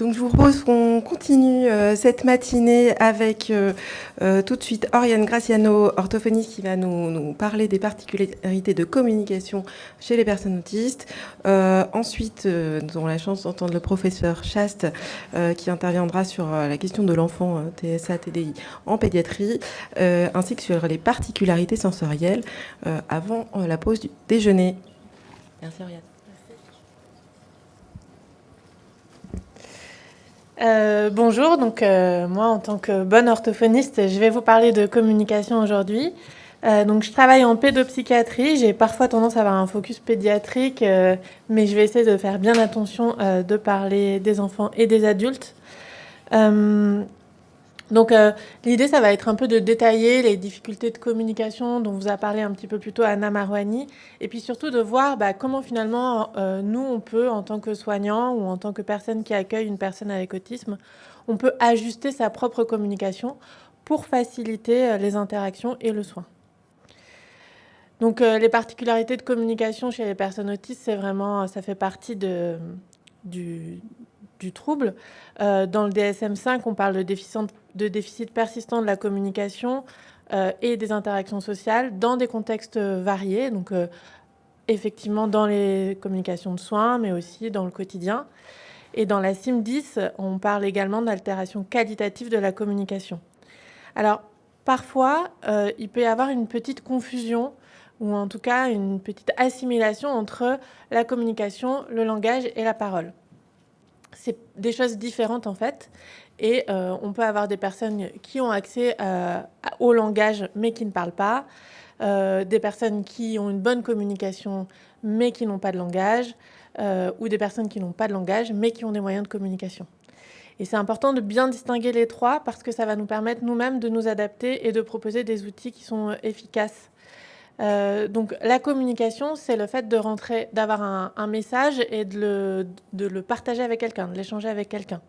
Donc je vous propose qu'on continue cette matinée avec tout de suite Oriane Graciano, orthophoniste, qui va nous parler des particularités de communication chez les personnes autistes. Ensuite, nous aurons la chance d'entendre le professeur Chaste qui interviendra sur la question de l'enfant TSA, TDI en pédiatrie, ainsi que sur les particularités sensorielles avant la pause du déjeuner. Merci Oriane. Bonjour, donc moi en tant que bonne orthophoniste, je vais vous parler de communication aujourd'hui. Donc je travaille en pédopsychiatrie, j'ai parfois tendance à avoir un focus pédiatrique, mais je vais essayer de faire bien attention de parler des enfants et des adultes. Donc l'idée, ça va être un peu de détailler les difficultés de communication dont vous a parlé un petit peu plus tôt Anna Marouani, et puis surtout de voir comment finalement nous, on peut, en tant que soignant ou en tant que personne qui accueille une personne avec autisme, on peut ajuster sa propre communication pour faciliter les interactions et le soin. Donc les particularités de communication chez les personnes autistes, c'est vraiment, ça fait partie du trouble. Dans le DSM-5, on parle de déficit persistant de la communication et des interactions sociales dans des contextes variés, donc effectivement dans les communications de soins, mais aussi dans le quotidien. Et dans la CIM-10, on parle également d'altération qualitative de la communication. Alors, parfois, il peut y avoir une petite confusion, ou en tout cas une petite assimilation entre la communication, le langage et la parole. C'est des choses différentes en fait, et on peut avoir des personnes qui ont accès au langage mais qui ne parlent pas, des personnes qui ont une bonne communication mais qui n'ont pas de langage, ou des personnes qui n'ont pas de langage mais qui ont des moyens de communication. Et c'est important de bien distinguer les trois parce que ça va nous permettre nous-mêmes de nous adapter et de proposer des outils qui sont efficaces. Donc la communication, c'est le fait d'avoir un message et de le partager avec quelqu'un, de l'échanger avec quelqu'un.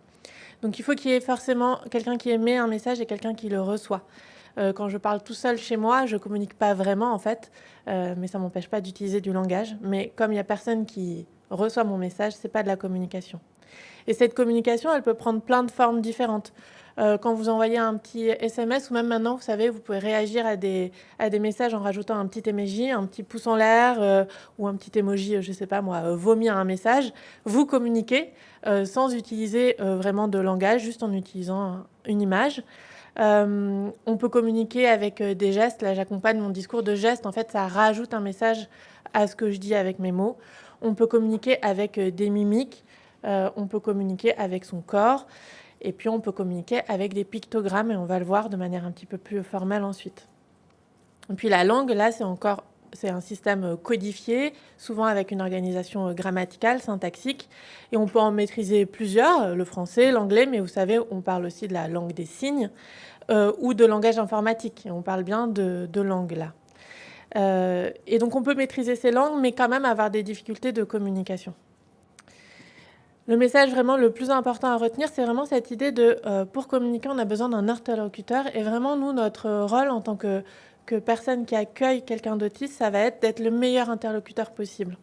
Donc il faut qu'il y ait forcément quelqu'un qui émet un message et quelqu'un qui le reçoit. Quand je parle tout seul chez moi, je communique pas vraiment en fait, mais ça m'empêche pas d'utiliser du langage. Mais comme il y a personne qui reçoit mon message, c'est pas de la communication. Et cette communication, elle peut prendre plein de formes différentes. Quand vous envoyez un petit SMS, ou même maintenant, vous savez, vous pouvez réagir à des messages en rajoutant un petit emoji, un petit pouce en l'air, ou un petit emoji, je sais pas moi, vomir un message. Vous communiquez sans utiliser vraiment de langage, juste en utilisant une image. On peut communiquer avec des gestes. Là, j'accompagne mon discours de gestes. En fait, ça rajoute un message à ce que je dis avec mes mots. On peut communiquer avec des mimiques. On peut communiquer avec son corps. Et puis, on peut communiquer avec des pictogrammes, et on va le voir de manière un petit peu plus formelle ensuite. Et puis, la langue, là, c'est un système codifié, souvent avec une organisation grammaticale, syntaxique, et on peut en maîtriser plusieurs, le français, l'anglais, mais vous savez, on parle aussi de la langue des signes ou de langage informatique, et on parle bien de langue, là. Et donc, on peut maîtriser ces langues, mais quand même avoir des difficultés de communication. Le message vraiment le plus important à retenir, c'est vraiment cette idée de pour communiquer, on a besoin d'un interlocuteur. Et vraiment, nous, notre rôle en tant que personne qui accueille quelqu'un d'autiste, ça va être d'être le meilleur interlocuteur possible.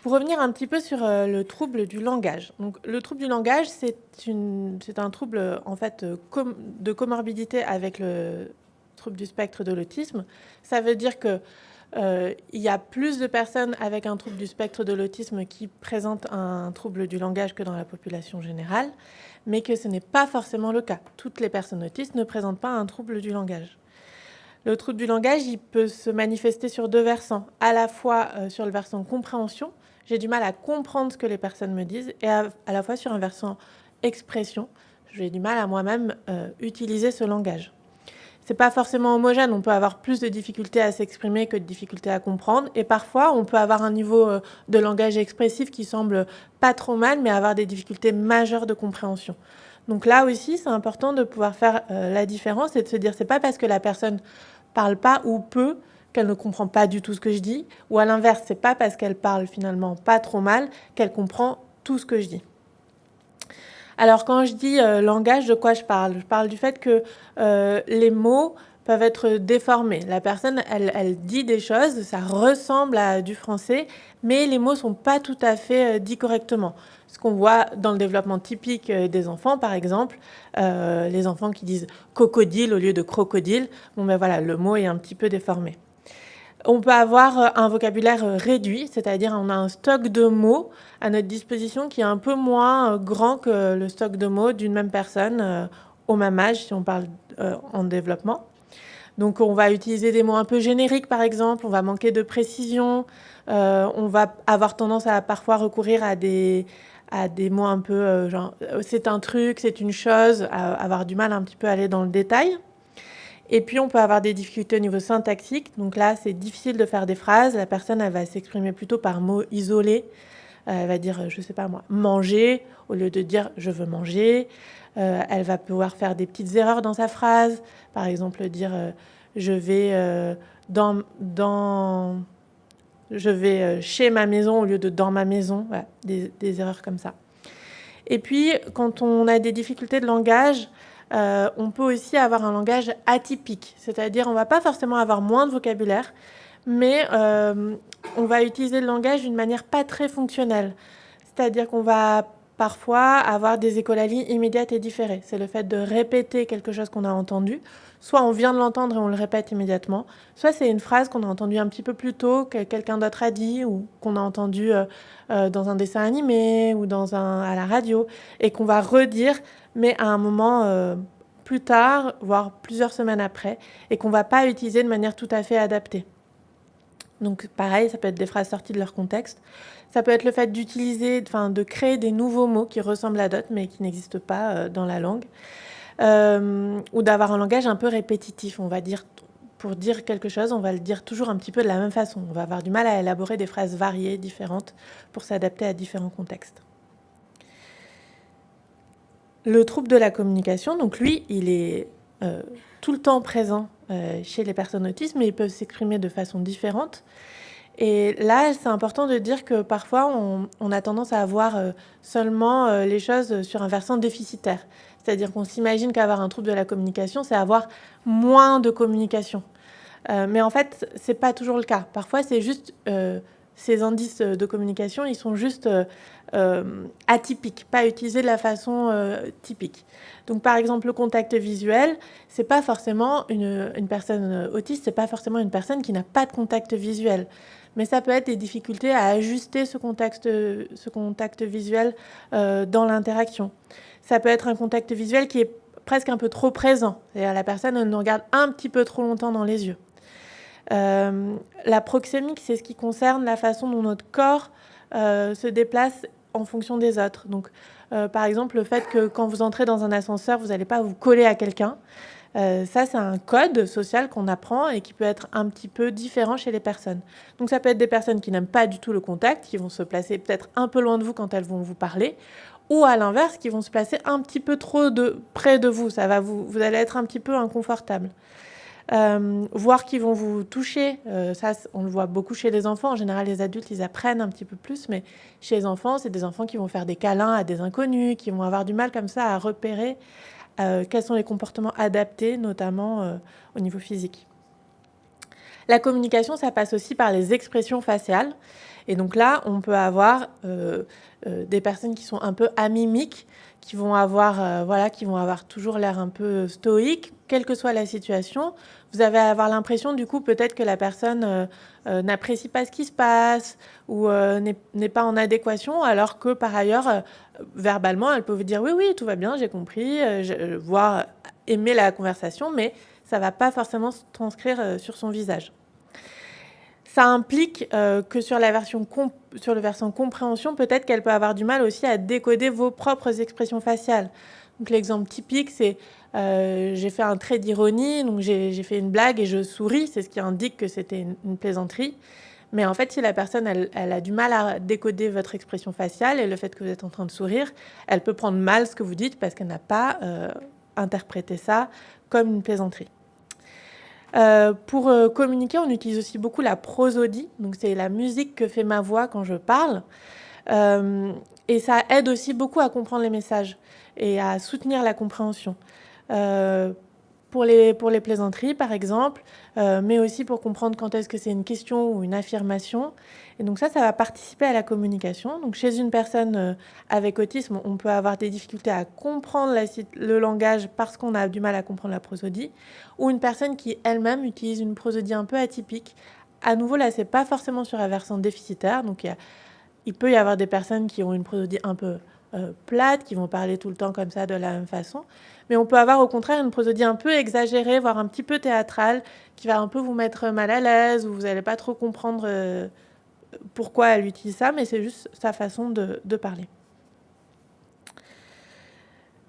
Pour revenir un petit peu sur le trouble du langage. Donc, le trouble du langage, c'est un trouble en fait de comorbidité avec le trouble du spectre de l'autisme. Ça veut dire que il y a plus de personnes avec un trouble du spectre de l'autisme qui présentent un trouble du langage que dans la population générale, mais que ce n'est pas forcément le cas. Toutes les personnes autistes ne présentent pas un trouble du langage. Le trouble du langage, il peut se manifester sur deux versants, à la fois sur le versant compréhension, j'ai du mal à comprendre ce que les personnes me disent, et à la fois sur un versant expression, j'ai du mal à moi-même utiliser ce langage. C'est pas forcément homogène, on peut avoir plus de difficultés à s'exprimer que de difficultés à comprendre, et parfois on peut avoir un niveau de langage expressif qui semble pas trop mal, mais avoir des difficultés majeures de compréhension. Donc là aussi, c'est important de pouvoir faire la différence et de se dire c'est pas parce que la personne parle pas ou peu qu'elle ne comprend pas du tout ce que je dis, ou à l'inverse, c'est pas parce qu'elle parle finalement pas trop mal qu'elle comprend tout ce que je dis. Alors quand je dis langage, de quoi je parle? Je parle du fait que les mots peuvent être déformés. La personne, elle dit des choses, ça ressemble à du français, mais les mots sont pas tout à fait dits correctement. ce qu'on voit dans le développement typique des enfants, par exemple, les enfants qui disent cocodile au lieu de crocodile. Bon, ben voilà, le mot est un petit peu déformé. On peut avoir un vocabulaire réduit, c'est-à-dire on a un stock de mots à notre disposition qui est un peu moins grand que le stock de mots d'une même personne au même âge, si on parle en développement. Donc on va utiliser des mots un peu génériques, par exemple, on va manquer de précision, on va avoir tendance à parfois recourir à des mots un peu genre c'est un truc, c'est une chose, à avoir du mal un petit peu à aller dans le détail. Et puis, on peut avoir des difficultés au niveau syntaxique. Donc là, c'est difficile de faire des phrases. La personne, elle va s'exprimer plutôt par mots isolés. Elle va dire, je sais pas moi, manger, au lieu de dire je veux manger. Elle va pouvoir faire des petites erreurs dans sa phrase. Par exemple, dire je vais je vais chez ma maison au lieu de dans ma maison. Voilà, des erreurs comme ça. Et puis, quand on a des difficultés de langage, on peut aussi avoir un langage atypique, c'est-à-dire on ne va pas forcément avoir moins de vocabulaire, mais on va utiliser le langage d'une manière pas très fonctionnelle, c'est-à-dire qu'on va parfois avoir des écolalie immédiates et différées. C'est le fait de répéter quelque chose qu'on a entendu, soit on vient de l'entendre et on le répète immédiatement, soit c'est une phrase qu'on a entendue un petit peu plus tôt, que quelqu'un d'autre a dit, ou qu'on a entendue dans un dessin animé ou à la radio, et qu'on va redire, mais à un moment plus tard, voire plusieurs semaines après, et qu'on ne va pas utiliser de manière tout à fait adaptée. Donc pareil, ça peut être des phrases sorties de leur contexte. Ça peut être le fait de créer des nouveaux mots qui ressemblent à d'autres, mais qui n'existent pas dans la langue. Ou d'avoir un langage un peu répétitif. On va dire, pour dire quelque chose, on va le dire toujours un petit peu de la même façon. On va avoir du mal à élaborer des phrases variées, différentes, pour s'adapter à différents contextes. Le trouble de la communication, donc lui, il est tout le temps présent chez les personnes autistes, mais ils peuvent s'exprimer de façon différente. Et là, c'est important de dire que parfois, on a tendance à voir seulement les choses sur un versant déficitaire. C'est-à-dire qu'on s'imagine qu'avoir un trouble de la communication, c'est avoir moins de communication. Mais en fait, c'est pas toujours le cas. Parfois, c'est juste ces indices de communication, ils sont juste atypiques, pas utilisés de la façon typique. Donc, par exemple, le contact visuel, c'est pas forcément une personne autiste, c'est pas forcément une personne qui n'a pas de contact visuel. Mais ça peut être des difficultés à ajuster ce contact visuel dans l'interaction. Ça peut être un contact visuel qui est presque un peu trop présent. C'est-à-dire la personne nous regarde un petit peu trop longtemps dans les yeux. La proxémique, c'est ce qui concerne la façon dont notre corps se déplace en fonction des autres. Donc, par exemple, le fait que quand vous entrez dans un ascenseur, vous n'allez pas vous coller à quelqu'un. Ça, c'est un code social qu'on apprend et qui peut être un petit peu différent chez les personnes. Donc, ça peut être des personnes qui n'aiment pas du tout le contact, qui vont se placer peut-être un peu loin de vous quand elles vont vous parler, ou à l'inverse, qui vont se placer un petit peu trop près de vous. Vous allez être un petit peu inconfortable. Voir qu'ils vont vous toucher, ça on le voit beaucoup chez les enfants. En général, les adultes, ils apprennent un petit peu plus, mais chez les enfants, c'est des enfants qui vont faire des câlins à des inconnus, qui vont avoir du mal comme ça à repérer quels sont les comportements adaptés, notamment au niveau physique. La communication, ça passe aussi par les expressions faciales. Et donc là, on peut avoir des personnes qui sont un peu amimiques, qui vont avoir toujours l'air un peu stoïque, quelle que soit la situation. Vous allez avoir l'impression, du coup, peut-être que la personne n'apprécie pas ce qui se passe ou n'est pas en adéquation, alors que par ailleurs, verbalement, elle peut vous dire oui, tout va bien, j'ai compris, voire aimer la conversation, mais ça ne va pas forcément se transcrire sur son visage. Ça implique que sur le versant compréhension, peut-être qu'elle peut avoir du mal aussi à décoder vos propres expressions faciales. Donc l'exemple typique, c'est j'ai fait un trait d'ironie, donc j'ai fait une blague et je souris, c'est ce qui indique que c'était une plaisanterie. Mais en fait, si la personne elle a du mal à décoder votre expression faciale et le fait que vous êtes en train de sourire, elle peut prendre mal ce que vous dites parce qu'elle n'a pas interprété ça comme une plaisanterie. Pour communiquer, on utilise aussi beaucoup la prosodie, donc c'est la musique que fait ma voix quand je parle, et ça aide aussi beaucoup à comprendre les messages et à soutenir la compréhension. pour les plaisanteries, par exemple, mais aussi pour comprendre quand est-ce que c'est une question ou une affirmation. Et donc ça va participer à la communication. Donc chez une personne avec autisme, on peut avoir des difficultés à comprendre le langage parce qu'on a du mal à comprendre la prosodie, ou une personne qui elle-même utilise une prosodie un peu atypique. À nouveau, là, c'est pas forcément sur la versant déficitaire, donc il peut y avoir des personnes qui ont une prosodie un peu plate, qui vont parler tout le temps comme ça de la même façon. Mais on peut avoir au contraire une prosodie un peu exagérée, voire un petit peu théâtrale, qui va un peu vous mettre mal à l'aise, ou vous n'allez pas trop comprendre pourquoi elle utilise ça, mais c'est juste sa façon de parler.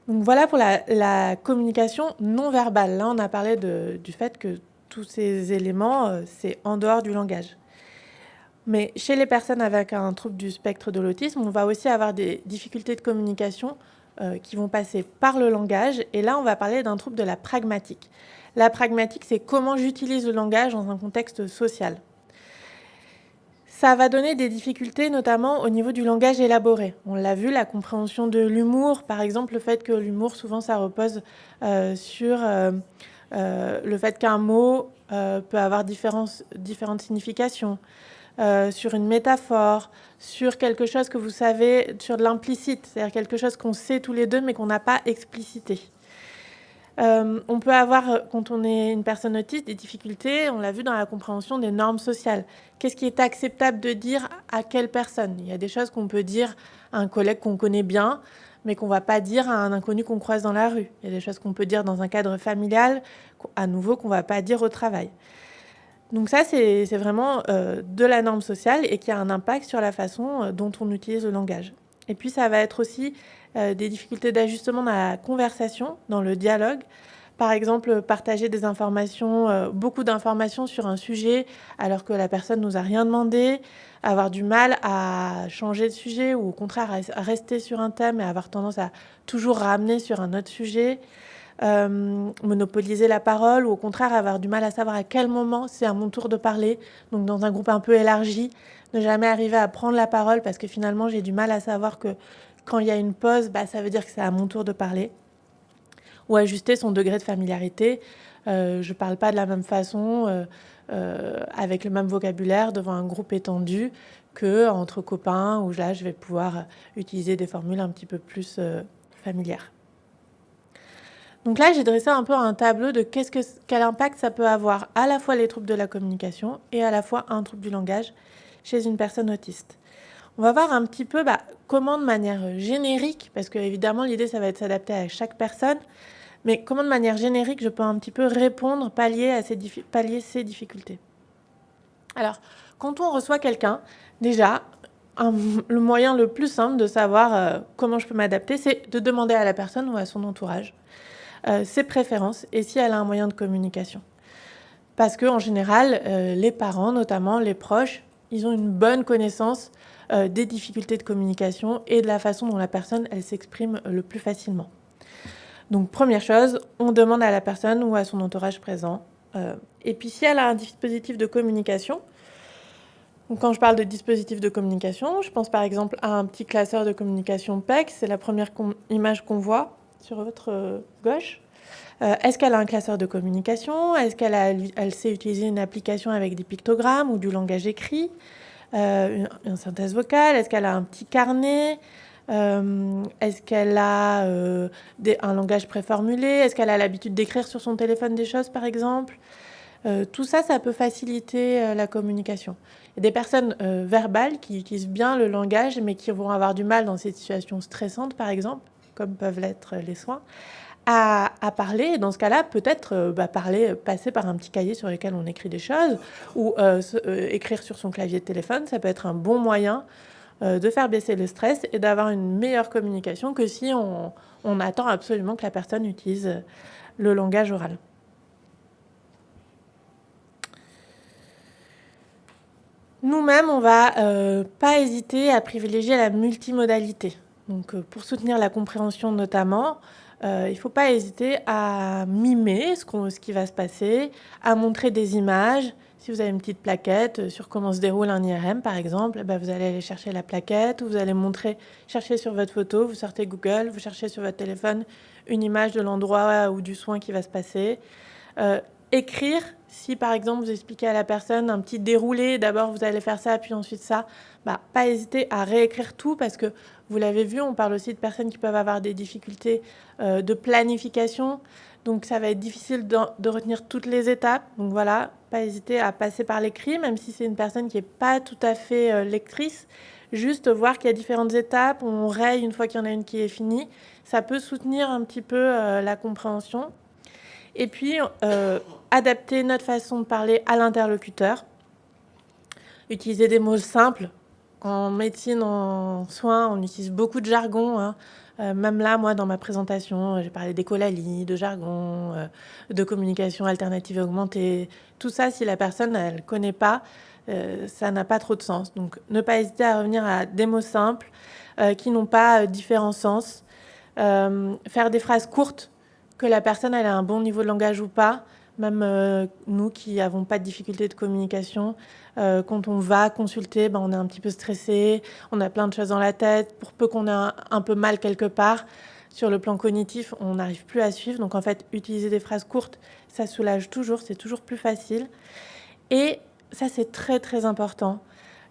Donc voilà pour la communication non verbale. Là, on a parlé du fait que tous ces éléments, c'est en dehors du langage. Mais chez les personnes avec un trouble du spectre de l'autisme, on va aussi avoir des difficultés de communication qui vont passer par le langage. Et là, on va parler d'un trouble de la pragmatique. La pragmatique, c'est comment j'utilise le langage dans un contexte social. Ça va donner des difficultés, notamment au niveau du langage élaboré. On l'a vu, la compréhension de l'humour, par exemple, le fait que l'humour, souvent, ça repose sur le fait qu'un mot peut avoir différentes significations. Sur une métaphore, sur quelque chose que vous savez, sur de l'implicite, c'est-à-dire quelque chose qu'on sait tous les deux mais qu'on n'a pas explicité. On peut avoir, quand on est une personne autiste, des difficultés, on l'a vu dans la compréhension des normes sociales. Qu'est-ce qui est acceptable de dire à quelle personne ? Il y a des choses qu'on peut dire à un collègue qu'on connaît bien, mais qu'on ne va pas dire à un inconnu qu'on croise dans la rue. Il y a des choses qu'on peut dire dans un cadre familial, à nouveau, qu'on ne va pas dire au travail. Donc ça, c'est vraiment de la norme sociale et qui a un impact sur la façon dont on utilise le langage. Et puis, ça va être aussi des difficultés d'ajustement dans la conversation, dans le dialogue. Par exemple, partager des informations, beaucoup d'informations sur un sujet alors que la personne ne nous a rien demandé, avoir du mal à changer de sujet ou au contraire à rester sur un thème et avoir tendance à toujours ramener sur un autre sujet. Monopoliser la parole ou au contraire avoir du mal à savoir à quel moment c'est à mon tour de parler, donc dans un groupe un peu élargi, ne jamais arriver à prendre la parole parce que finalement j'ai du mal à savoir que quand il y a une pause, ça veut dire que c'est à mon tour de parler, ou ajuster son degré de familiarité. Je parle pas de la même façon avec le même vocabulaire devant un groupe étendu que entre copains où là je vais pouvoir utiliser des formules un petit peu plus familières. Donc là, j'ai dressé un peu un tableau de quel impact ça peut avoir à la fois les troubles de la communication et à la fois un trouble du langage chez une personne autiste. On va voir un petit peu comment de manière générique, parce que évidemment l'idée ça va être s'adapter à chaque personne, mais comment de manière générique je peux un petit peu répondre, pallier ces difficultés. Alors, quand on reçoit quelqu'un, déjà, le moyen le plus simple de savoir comment je peux m'adapter, c'est de demander à la personne ou à son entourage ses préférences et si elle a un moyen de communication. Parce qu'en général, les parents, notamment les proches, ils ont une bonne connaissance des difficultés de communication et de la façon dont la personne elle s'exprime le plus facilement. Donc première chose, on demande à la personne ou à son entourage présent. Et puis si elle a un dispositif de communication, donc quand je parle de dispositif de communication, je pense par exemple à un petit classeur de communication PEC, c'est la première image qu'on voit sur votre gauche. Est-ce qu'elle a un classeur de communication ? Est-ce qu'elle sait utiliser une application avec des pictogrammes ou du langage écrit, une synthèse vocale ? Est-ce qu'elle a un petit carnet ? Est-ce qu'elle a un langage préformulé ? Est-ce qu'elle a l'habitude d'écrire sur son téléphone des choses, par exemple ? Tout ça, ça peut faciliter la communication. Il y a des personnes verbales qui utilisent bien le langage, mais qui vont avoir du mal dans ces situations stressantes, par exemple, comme peuvent l'être les soins, à parler. Et dans ce cas-là, peut-être passer par un petit cahier sur lequel on écrit des choses, ou écrire sur son clavier de téléphone, ça peut être un bon moyen de faire baisser le stress et d'avoir une meilleure communication que si on attend absolument que la personne utilise le langage oral. Nous-mêmes, on va pas hésiter à privilégier la multimodalité. Donc, pour soutenir la compréhension notamment, il ne faut pas hésiter à mimer ce qui va se passer, à montrer des images. Si vous avez une petite plaquette sur comment se déroule un IRM, par exemple, vous allez aller chercher la plaquette, ou vous allez chercher sur votre photo, vous sortez Google, vous cherchez sur votre téléphone une image de l'endroit ou du soin qui va se passer. Écrire, si par exemple vous expliquez à la personne un petit déroulé, d'abord vous allez faire ça, puis ensuite ça, pas hésiter à réécrire tout, parce que vous l'avez vu, on parle aussi de personnes qui peuvent avoir des difficultés de planification, donc ça va être difficile de retenir toutes les étapes. Donc voilà, pas hésiter à passer par l'écrit, même si c'est une personne qui n'est pas tout à fait lectrice, juste voir qu'il y a différentes étapes, on raye une fois qu'il y en a une qui est finie, ça peut soutenir un petit peu la compréhension. Et puis, adapter notre façon de parler à l'interlocuteur. Utiliser des mots simples. En médecine, en soins, on utilise beaucoup de jargon. Même là, moi, dans ma présentation, j'ai parlé d'écolalie, de jargon, de communication alternative et augmentée. Tout ça, si la personne ne le connaît pas, ça n'a pas trop de sens. Donc, ne pas hésiter à revenir à des mots simples qui n'ont pas différents sens. Faire des phrases courtes, que la personne elle a un bon niveau de langage ou pas, même nous qui n'avons pas de difficulté de communication, quand on va consulter, on est un petit peu stressé, on a plein de choses dans la tête, pour peu qu'on ait un peu mal quelque part, sur le plan cognitif, on n'arrive plus à suivre. Donc en fait, utiliser des phrases courtes, ça soulage toujours, c'est toujours plus facile. Et ça, c'est très très important.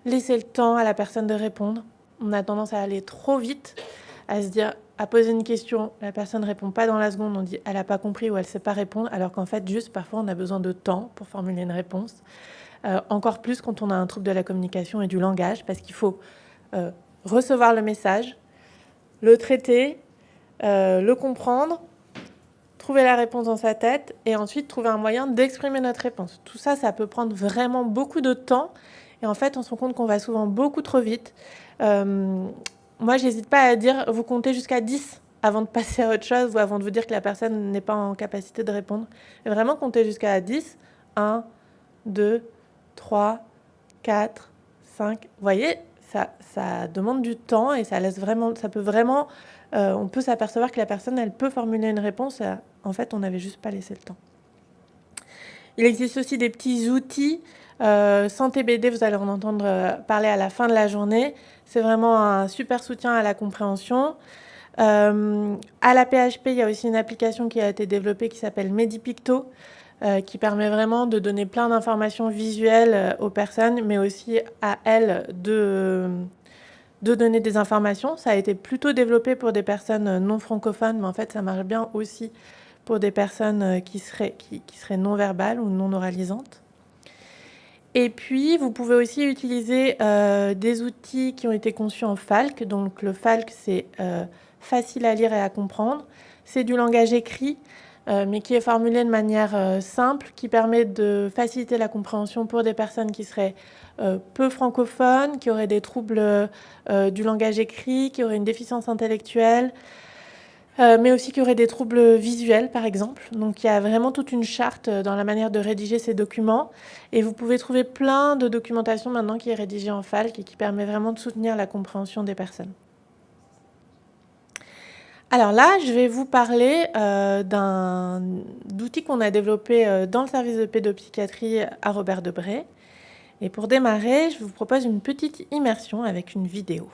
Laisser le temps à la personne de répondre. On a tendance à aller trop vite, à se dire, à poser une question, la personne ne répond pas dans la seconde, on dit elle n'a pas compris ou elle ne sait pas répondre, alors qu'en fait, juste parfois, on a besoin de temps pour formuler une réponse. Encore plus quand on a un trouble de la communication et du langage, parce qu'il faut recevoir le message, le traiter, le comprendre, trouver la réponse dans sa tête et ensuite trouver un moyen d'exprimer notre réponse. Tout ça, ça peut prendre vraiment beaucoup de temps et en fait, on se rend compte qu'on va souvent beaucoup trop vite. Moi, j'hésite pas à dire, vous comptez jusqu'à 10 avant de passer à autre chose ou avant de vous dire que la personne n'est pas en capacité de répondre. Et vraiment compter jusqu'à 10. 1, 2, 3, 4, 5. Vous voyez, ça demande du temps et ça laisse vraiment, ça peut vraiment, on peut s'apercevoir que la personne, elle peut formuler une réponse. En fait, on n'avait juste pas laissé le temps. Il existe aussi des petits outils. Santé BD, vous allez en entendre parler à la fin de la journée. C'est vraiment un super soutien à la compréhension. À la PHP, il y a aussi une application qui a été développée qui s'appelle Medipicto, qui permet vraiment de donner plein d'informations visuelles aux personnes, mais aussi à elles de donner des informations. Ça a été plutôt développé pour des personnes non francophones, mais en fait, ça marche bien aussi pour des personnes qui seraient non-verbales ou non-oralisantes. Et puis, vous pouvez aussi utiliser des outils qui ont été conçus en FALC. Donc, le FALC, c'est facile à lire et à comprendre. C'est du langage écrit, mais qui est formulé de manière simple, qui permet de faciliter la compréhension pour des personnes qui seraient peu francophones, qui auraient des troubles du langage écrit, qui auraient une déficience intellectuelle, mais aussi qui auraient des troubles visuels, par exemple. Donc, il y a vraiment toute une charte dans la manière de rédiger ces documents. Et vous pouvez trouver plein de documentation maintenant qui est rédigée en FALC et qui permet vraiment de soutenir la compréhension des personnes. Alors là, je vais vous parler d'outils qu'on a développé dans le service de pédopsychiatrie à Robert Debré. Et pour démarrer, je vous propose une petite immersion avec une vidéo.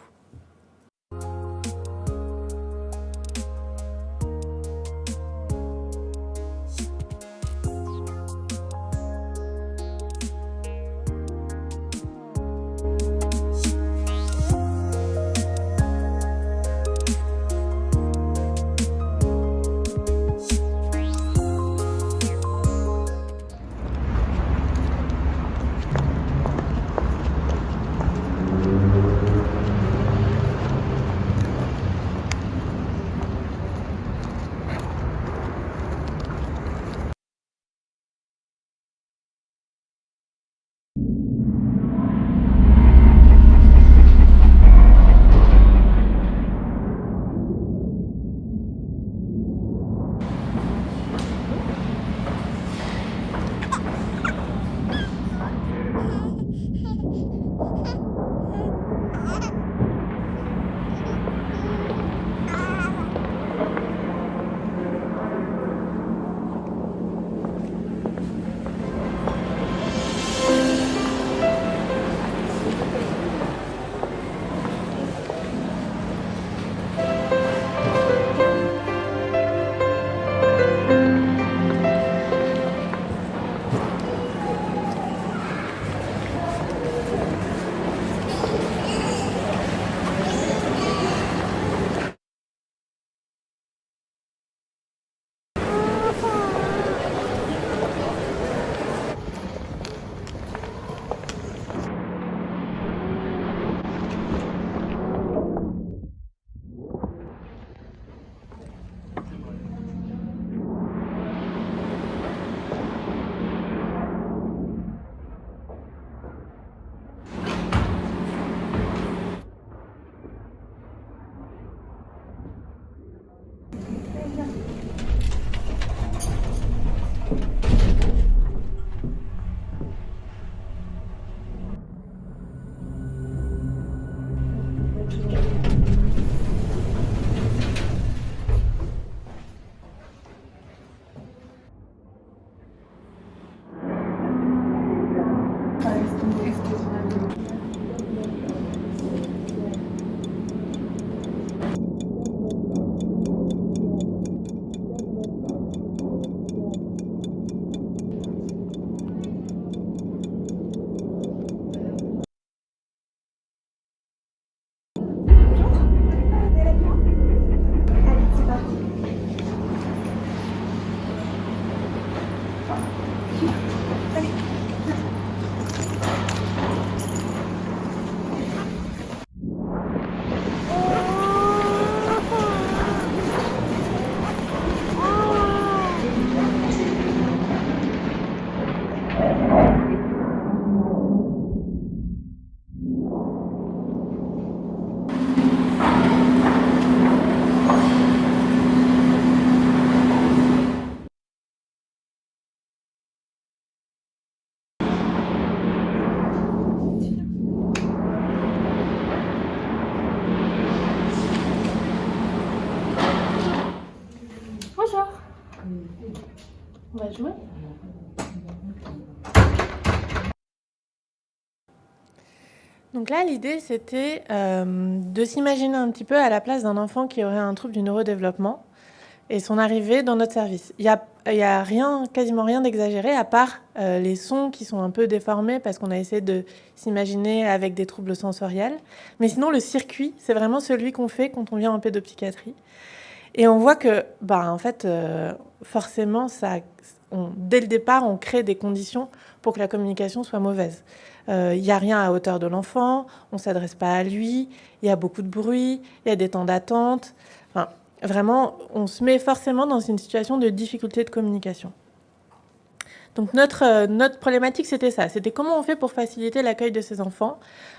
Bonjour. On va jouer. Donc là, l'idée, c'était de s'imaginer un petit peu à la place d'un enfant qui aurait un trouble du neurodéveloppement et son arrivée dans notre service. Il y a rien, quasiment rien d'exagéré, à part les sons qui sont un peu déformés parce qu'on a essayé de s'imaginer avec des troubles sensoriels. Mais sinon, le circuit, c'est vraiment celui qu'on fait quand on vient en pédopsychiatrie. Et on voit que, en fait, forcément, dès le départ, on crée des conditions pour que la communication soit mauvaise. Il n'y a rien à hauteur de l'enfant, on ne s'adresse pas à lui, il y a beaucoup de bruit, il y a des temps d'attente. Enfin, vraiment, on se met forcément dans une situation de difficulté de communication. Donc notre problématique, c'était ça. C'était comment on fait pour faciliter l'accueil de ces enfants,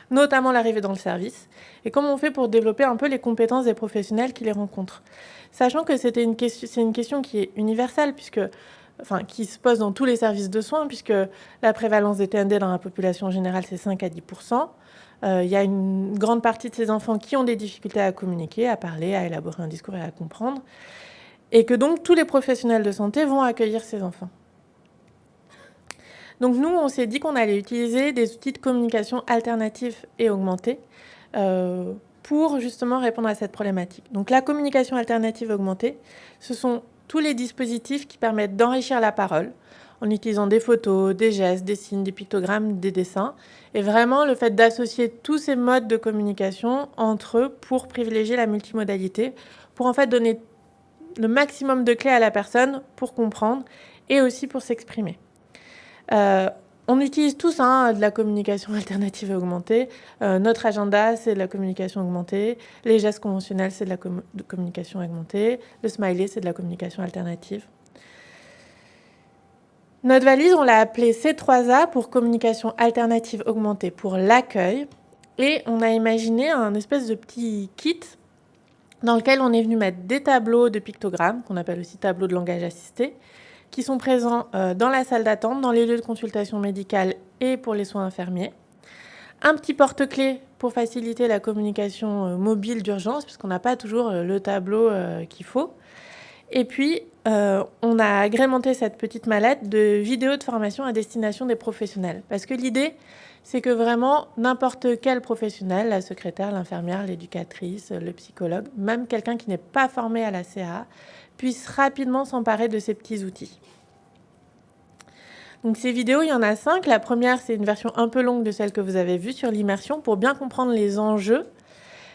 notamment l'arrivée dans le service, et comment on fait pour développer un peu les compétences des professionnels qui les rencontrent. Sachant que c'est une question qui est universelle, qui se pose dans tous les services de soins, puisque la prévalence des TND dans la population générale, c'est 5 à 10%. Il y a une grande partie de ces enfants qui ont des difficultés à communiquer, à parler, à élaborer un discours et à comprendre, et que donc tous les professionnels de santé vont accueillir ces enfants. Donc nous, on s'est dit qu'on allait utiliser des outils de communication alternatifs et augmentés pour justement répondre à cette problématique. Donc la communication alternative augmentée, ce sont tous les dispositifs qui permettent d'enrichir la parole en utilisant des photos, des gestes, des signes, des pictogrammes, des dessins, et vraiment le fait d'associer tous ces modes de communication entre eux pour privilégier la multimodalité, pour en fait donner le maximum de clés à la personne pour comprendre et aussi pour s'exprimer. On utilise tous de la communication alternative et augmentée. Notre agenda, c'est de la communication augmentée. Les gestes conventionnels, c'est de la communication augmentée. Le smiley, c'est de la communication alternative. Notre valise, on l'a appelée C3A pour communication alternative augmentée pour l'accueil. Et on a imaginé un espèce de petit kit dans lequel on est venu mettre des tableaux de pictogrammes, qu'on appelle aussi tableaux de langage assisté, qui sont présents dans la salle d'attente, dans les lieux de consultation médicale et pour les soins infirmiers. Un petit porte-clés pour faciliter la communication mobile d'urgence, puisqu'on n'a pas toujours le tableau qu'il faut. Et puis, on a agrémenté cette petite mallette de vidéos de formation à destination des professionnels. Parce que l'idée, c'est que vraiment, n'importe quel professionnel, la secrétaire, l'infirmière, l'éducatrice, le psychologue, même quelqu'un qui n'est pas formé à la CA, puisse rapidement s'emparer de ces petits outils. Donc ces vidéos, il y en a 5. La première, c'est une version un peu longue de celle que vous avez vue sur l'immersion pour bien comprendre les enjeux.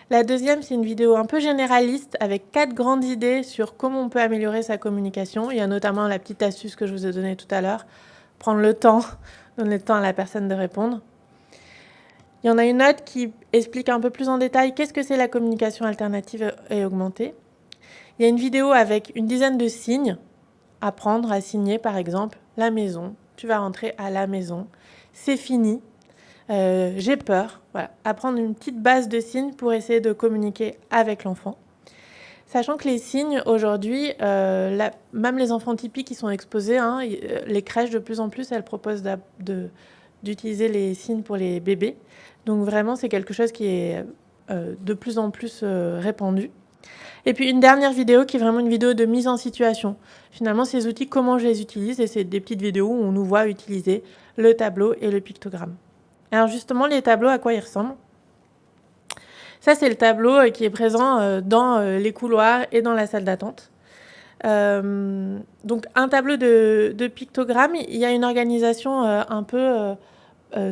La deuxième, c'est une vidéo un peu généraliste avec 4 grandes idées sur comment on peut améliorer sa communication. Il y a notamment la petite astuce que je vous ai donnée tout à l'heure, prendre le temps, donner le temps à la personne de répondre. Il y en a une autre qui explique un peu plus en détail qu'est-ce que c'est la communication alternative et augmentée. Il y a une vidéo avec une dizaine de signes, apprendre à signer par exemple la maison, tu vas rentrer à la maison, c'est fini, j'ai peur. Voilà, apprendre une petite base de signes pour essayer de communiquer avec l'enfant. Sachant que les signes aujourd'hui, même les enfants typiques qui sont exposés, les crèches de plus en plus, elles proposent d'utiliser les signes pour les bébés. Donc vraiment, c'est quelque chose qui est de plus en plus répandu. Et puis une dernière vidéo qui est vraiment une vidéo de mise en situation. Finalement, ces outils, comment je les utilise, et c'est des petites vidéos où on nous voit utiliser le tableau et le pictogramme. Alors justement, les tableaux, à quoi ils ressemblent ? Ça, c'est le tableau qui est présent dans les couloirs et dans la salle d'attente. Donc un tableau de pictogramme, il y a une organisation un peu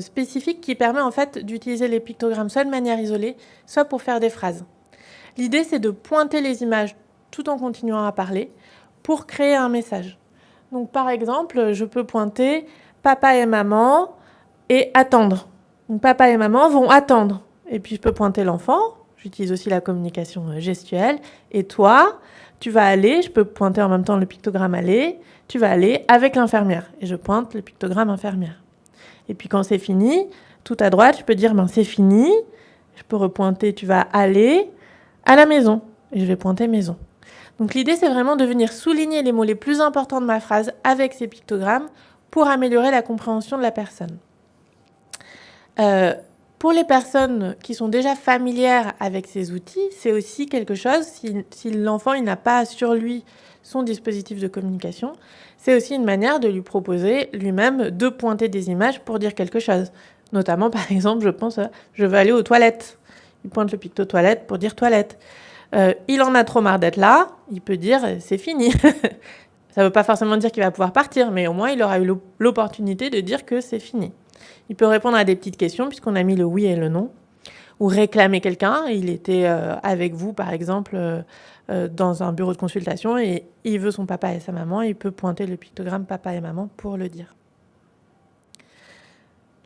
spécifique qui permet en fait d'utiliser les pictogrammes soit de manière isolée, soit pour faire des phrases. L'idée, c'est de pointer les images tout en continuant à parler pour créer un message. Donc, par exemple, je peux pointer papa et maman et attendre. Donc, papa et maman vont attendre. Et puis, je peux pointer l'enfant. J'utilise aussi la communication gestuelle. Et toi, tu vas aller, je peux pointer en même temps le pictogramme aller, tu vas aller avec l'infirmière. Et je pointe le pictogramme infirmière. Et puis, quand c'est fini, tout à droite, je peux dire, c'est fini. Je peux repointer, tu vas aller à la maison. Et je vais pointer maison. Donc l'idée, c'est vraiment de venir souligner les mots les plus importants de ma phrase avec ces pictogrammes pour améliorer la compréhension de la personne. Pour les personnes qui sont déjà familières avec ces outils, c'est aussi quelque chose, si l'enfant il n'a pas sur lui son dispositif de communication, c'est aussi une manière de lui proposer lui-même de pointer des images pour dire quelque chose. Notamment, par exemple, je pense, je veux aller aux toilettes. Il pointe le picto toilette pour dire toilette. Il en a trop marre d'être là, il peut dire c'est fini. Ça ne veut pas forcément dire qu'il va pouvoir partir, mais au moins il aura eu l'opportunité de dire que c'est fini. Il peut répondre à des petites questions puisqu'on a mis le oui et le non, ou réclamer quelqu'un. Il était avec vous, par exemple, dans un bureau de consultation et il veut son papa et sa maman, il peut pointer le pictogramme papa et maman pour le dire.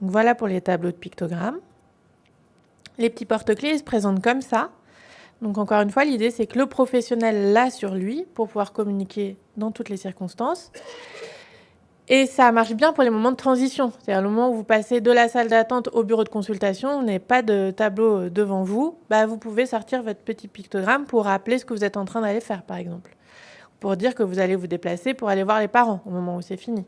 Donc voilà pour les tableaux de pictogrammes. Les petits porte-clés se présentent comme ça. Donc encore une fois, l'idée, c'est que le professionnel l'a sur lui pour pouvoir communiquer dans toutes les circonstances. Et ça marche bien pour les moments de transition. C'est-à-dire le moment où vous passez de la salle d'attente au bureau de consultation, vous n'avez pas de tableau devant vous, vous pouvez sortir votre petit pictogramme pour rappeler ce que vous êtes en train d'aller faire, par exemple. Pour dire que vous allez vous déplacer pour aller voir les parents au moment où c'est fini.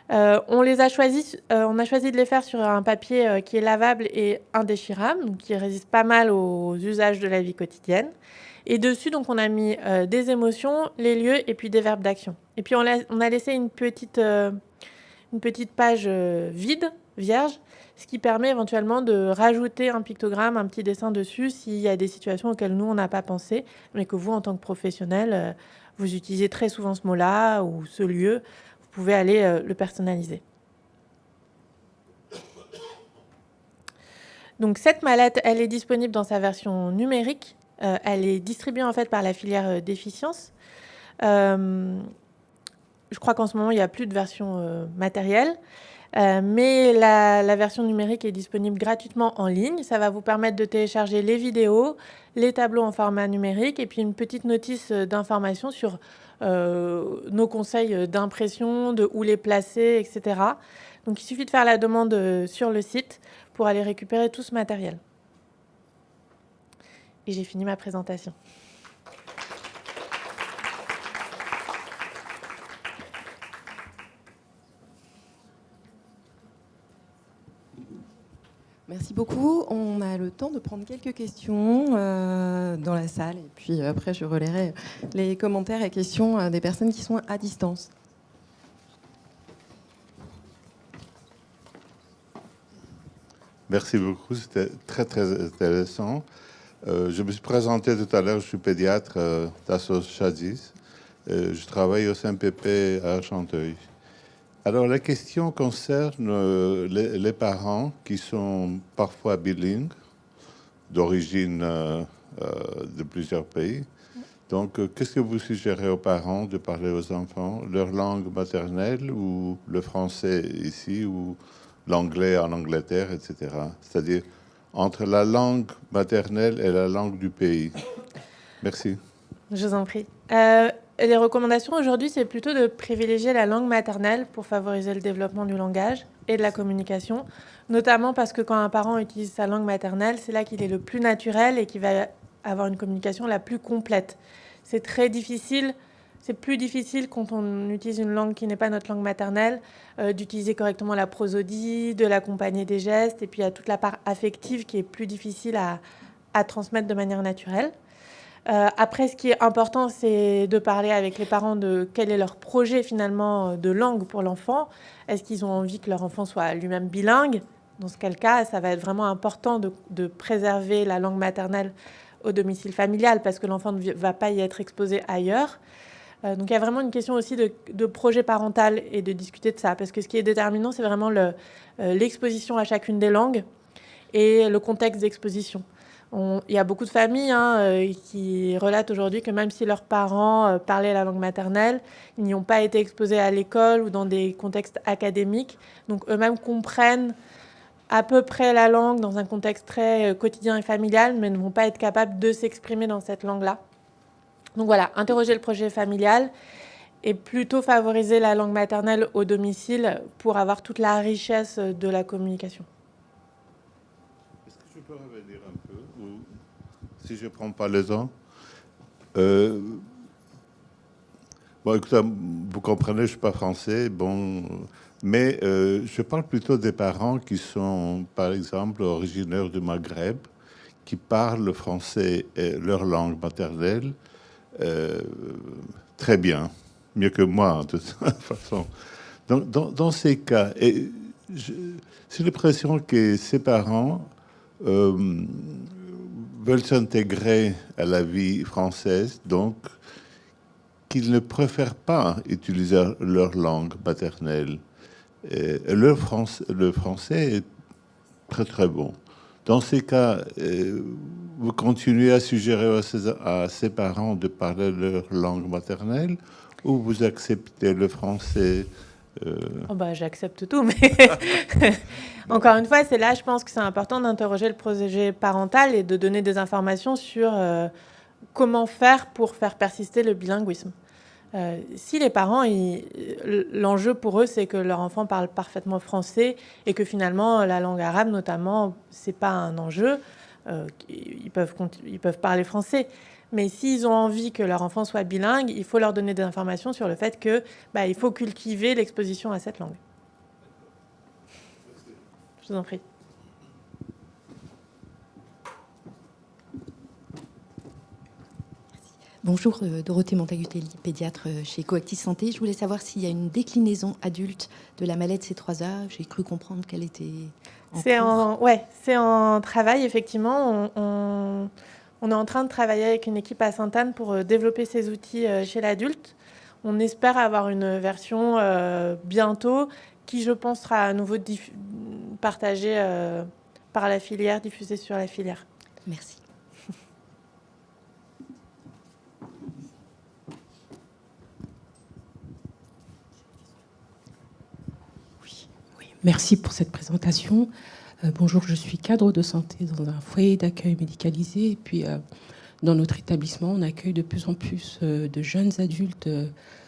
On a choisi de les faire sur un papier qui est lavable et indéchirable, donc qui résiste pas mal aux usages de la vie quotidienne. Et dessus, donc, on a mis des émotions, les lieux et puis des verbes d'action. Et puis, on a laissé une petite page vide, vierge, ce qui permet éventuellement de rajouter un pictogramme, un petit dessin dessus, s'il y a des situations auxquelles nous, on n'a pas pensé, mais que vous, en tant que professionnel, vous utilisez très souvent ce mot-là ou ce lieu. Vous pouvez aller le personnaliser. Donc cette mallette, elle est disponible dans sa version numérique. Elle est distribuée en fait par la filière déficience. Je crois qu'en ce moment, il n'y a plus de version matérielle. Mais la version numérique est disponible gratuitement en ligne. Ça va vous permettre de télécharger les vidéos, les tableaux en format numérique et puis une petite notice d'information sur nos conseils d'impression, de où les placer, etc. Donc il suffit de faire la demande sur le site pour aller récupérer tout ce matériel. Et j'ai fini ma présentation. Merci beaucoup. On a le temps de prendre quelques questions dans la salle. Et puis après, je relayerai les commentaires et questions des personnes qui sont à distance. Merci beaucoup. C'était très, très intéressant. Je me suis présenté tout à l'heure. Je suis pédiatre d'Assos Chadis. Je travaille au CMPP à Argenteuil. Alors, la question concerne les parents qui sont parfois bilingues, d'origine de plusieurs pays. Donc, qu'est-ce que vous suggérez aux parents de parler aux enfants? Leur langue maternelle ou le français ici ou l'anglais en Angleterre, etc. C'est-à-dire entre la langue maternelle et la langue du pays. Merci. Je vous en prie. Les recommandations aujourd'hui, c'est plutôt de privilégier la langue maternelle pour favoriser le développement du langage et de la communication, notamment parce que quand un parent utilise sa langue maternelle, c'est là qu'il est le plus naturel et qu'il va avoir une communication la plus complète. C'est très difficile, c'est plus difficile quand on utilise une langue qui n'est pas notre langue maternelle, d'utiliser correctement la prosodie, de l'accompagner des gestes, et puis il y a toute la part affective qui est plus difficile à transmettre de manière naturelle. Après, ce qui est important, c'est de parler avec les parents de quel est leur projet finalement de langue pour l'enfant. Est-ce qu'ils ont envie que leur enfant soit lui-même bilingue? Dans ce cas, ça va être vraiment important de préserver la langue maternelle au domicile familial parce que l'enfant ne va pas y être exposé ailleurs. Donc il y a vraiment une question aussi de projet parental et de discuter de ça. Parce que ce qui est déterminant, c'est vraiment l'exposition à chacune des langues et le contexte d'exposition. Il y a beaucoup de familles qui relatent aujourd'hui que même si leurs parents parlaient la langue maternelle, ils n'y ont pas été exposés à l'école ou dans des contextes académiques. Donc eux-mêmes comprennent à peu près la langue dans un contexte très quotidien et familial, mais ne vont pas être capables de s'exprimer dans cette langue-là. Donc voilà, interroger le projet familial et plutôt favoriser la langue maternelle au domicile pour avoir toute la richesse de la communication. Est-ce que je peux revenir un peu, ou si je ne prends pas le temps bon, écoutez, vous comprenez, je ne suis pas français, bon, mais je parle plutôt des parents qui sont, par exemple, originaires du Maghreb, qui parlent le français et leur langue maternelle très bien, mieux que moi, de toute façon. Donc, dans ces cas, j'ai l'impression que ces parents veulent s'intégrer à la vie française, donc qu'ils ne préfèrent pas utiliser leur langue maternelle. Le français est très très bon. Dans ces cas, vous continuez à suggérer à ces parents de parler leur langue maternelle ou vous acceptez le français J'accepte tout, mais encore une fois, c'est là, je pense que c'est important d'interroger le projet parental et de donner des informations sur comment faire pour faire persister le bilinguisme. Si les parents, l'enjeu pour eux, c'est que leur enfant parle parfaitement français et que finalement, la langue arabe, notamment, c'est pas un enjeu, ils peuvent parler français. Mais s'ils ont envie que leur enfant soit bilingue, il faut leur donner des informations sur le fait que il faut cultiver l'exposition à cette langue. Je vous en prie. Bonjour, Dorothée Montagutelli, pédiatre chez Coactis Santé. Je voulais savoir s'il y a une déclinaison adulte de la mallette C3A. J'ai cru comprendre qu'elle était c'est en travail, effectivement. On est en train de travailler avec une équipe à Sainte-Anne pour développer ces outils chez l'adulte. On espère avoir une version bientôt qui, je pense, sera à nouveau partagée par la filière, diffusée sur la filière. Merci. Merci pour cette présentation. Bonjour, je suis cadre de santé dans un foyer d'accueil médicalisé. Et puis, dans notre établissement, on accueille de plus en plus de jeunes adultes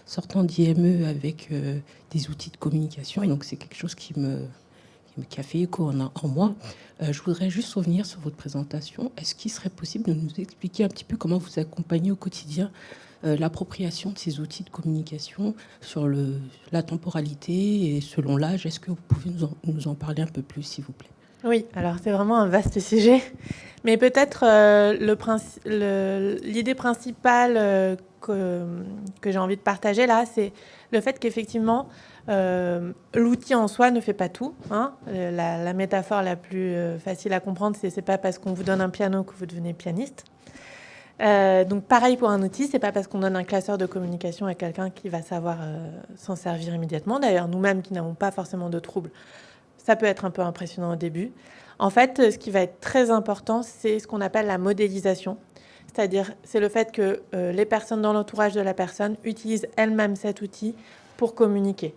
sortant d'IME avec des outils de communication. Donc, c'est quelque chose qui a fait écho en moi. Je voudrais juste revenir sur votre présentation. Est-ce qu'il serait possible de nous expliquer un petit peu comment vous accompagnez au quotidien l'appropriation de ces outils de communication sur la temporalité et selon l'âge? Est-ce que vous pouvez nous en parler un peu plus, s'il vous plaît? Oui, alors c'est vraiment un vaste sujet. Mais peut-être l'idée principale que j'ai envie de partager là, c'est le fait qu'effectivement, l'outil en soi ne fait pas tout. La métaphore la plus facile à comprendre, c'est pas parce qu'on vous donne un piano que vous devenez pianiste. Donc pareil pour un outil, c'est pas parce qu'on donne un classeur de communication à quelqu'un qui va savoir s'en servir immédiatement. D'ailleurs, nous-mêmes qui n'avons pas forcément de troubles, ça peut être un peu impressionnant au début. En fait, ce qui va être très important, c'est ce qu'on appelle la modélisation. C'est-à-dire, c'est le fait que les personnes dans l'entourage de la personne utilisent elles-mêmes cet outil pour communiquer.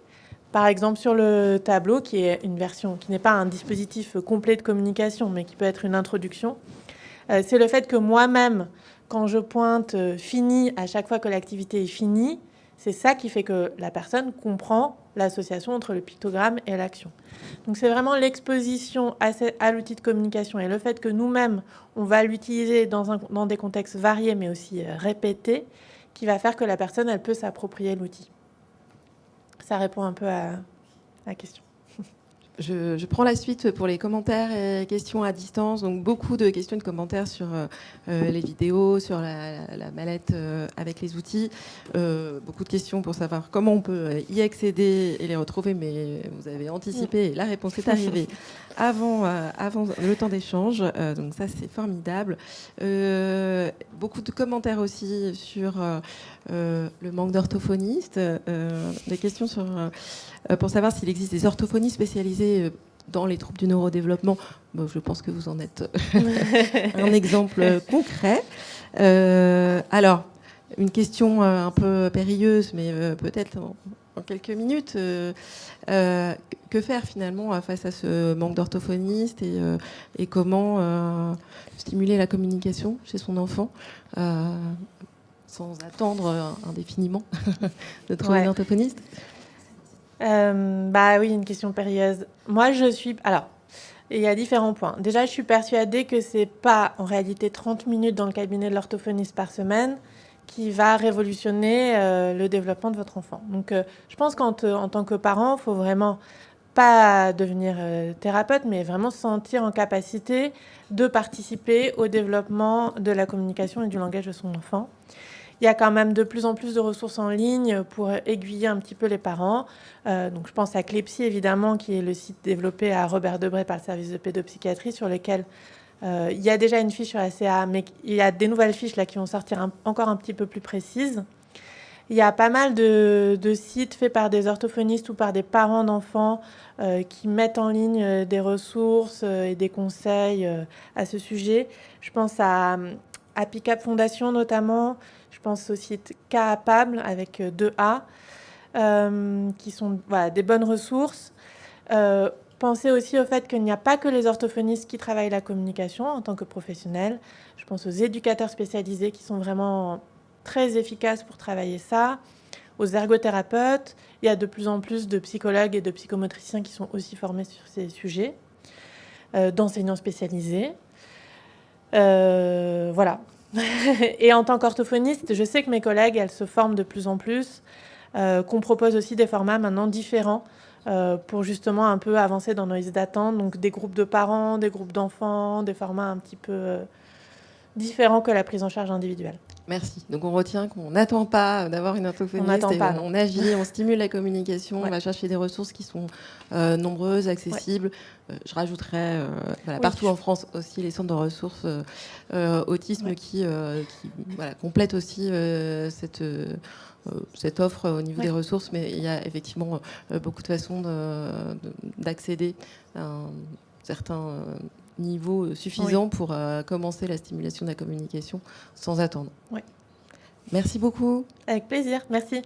Par exemple, sur le tableau, qui est une version, qui n'est pas un dispositif complet de communication, mais qui peut être une introduction, c'est le fait que moi-même, quand je pointe fini à chaque fois que l'activité est finie, c'est ça qui fait que la personne comprend l'association entre le pictogramme et l'action. Donc c'est vraiment l'exposition à l'outil de communication et le fait que nous-mêmes, on va l'utiliser dans des contextes variés, mais aussi répétés, qui va faire que la personne, elle peut s'approprier l'outil. Ça répond un peu à la question. Je prends la suite pour les commentaires et questions à distance. Donc beaucoup de questions et de commentaires sur les vidéos, sur la mallette avec les outils. Beaucoup de questions pour savoir comment on peut y accéder et les retrouver. Mais vous avez anticipé et la réponse est arrivée avant le temps d'échange. Donc ça, c'est formidable. Beaucoup de commentaires aussi sur le manque d'orthophonistes. Des questions pour savoir s'il existe des orthophonistes spécialisés dans les troubles du neurodéveloppement. Bon, je pense que vous en êtes un exemple concret. Alors, une question un peu périlleuse, mais peut-être en quelques minutes. Que faire finalement face à ce manque d'orthophonistes et comment stimuler la communication chez son enfant sans attendre indéfiniment de trouver un orthophoniste? Bah oui, une question périlleuse. Moi, alors, il y a différents points. Déjà, je suis persuadée que c'est pas en réalité 30 minutes dans le cabinet de l'orthophoniste par semaine qui va révolutionner le développement de votre enfant. Donc, je pense qu'en tant que parent, il faut vraiment pas devenir thérapeute, mais vraiment se sentir en capacité de participer au développement de la communication et du langage de son enfant. Il y a quand même de plus en plus de ressources en ligne pour aiguiller un petit peu les parents. Donc, je pense à Clepsy, évidemment, qui est le site développé à Robert Debré par le service de pédopsychiatrie, sur lequel il y a déjà une fiche sur la CA, mais il y a des nouvelles fiches là, qui vont sortir encore un petit peu plus précises. Il y a pas mal de sites faits par des orthophonistes ou par des parents d'enfants qui mettent en ligne des ressources et des conseils à ce sujet. Je pense à PICAP Fondation notamment. Je pense au site Capable avec 2A, qui sont des bonnes ressources. Pensez aussi au fait qu'il n'y a pas que les orthophonistes qui travaillent la communication en tant que professionnels. Je pense aux éducateurs spécialisés qui sont vraiment très efficaces pour travailler ça, aux ergothérapeutes. Il y a de plus en plus de psychologues et de psychomotriciens qui sont aussi formés sur ces sujets, d'enseignants spécialisés. Voilà. Et en tant qu'orthophoniste, je sais que mes collègues, elles se forment de plus en plus, qu'on propose aussi des formats maintenant différents pour justement un peu avancer dans nos listes d'attente, donc des groupes de parents, des groupes d'enfants, des formats un petit peu différents que la prise en charge individuelle. Merci. Donc on retient qu'on n'attend pas d'avoir une orthophoniste, on agit, on stimule la communication, on va chercher des ressources qui sont nombreuses, accessibles. Je rajouterais partout en France aussi les centres de ressources autisme qui complètent aussi cette offre au niveau des ressources, mais il y a effectivement beaucoup de façons d'accéder à un certain niveau suffisant pour commencer la stimulation de la communication sans attendre. Oui. Merci beaucoup. Avec plaisir, merci.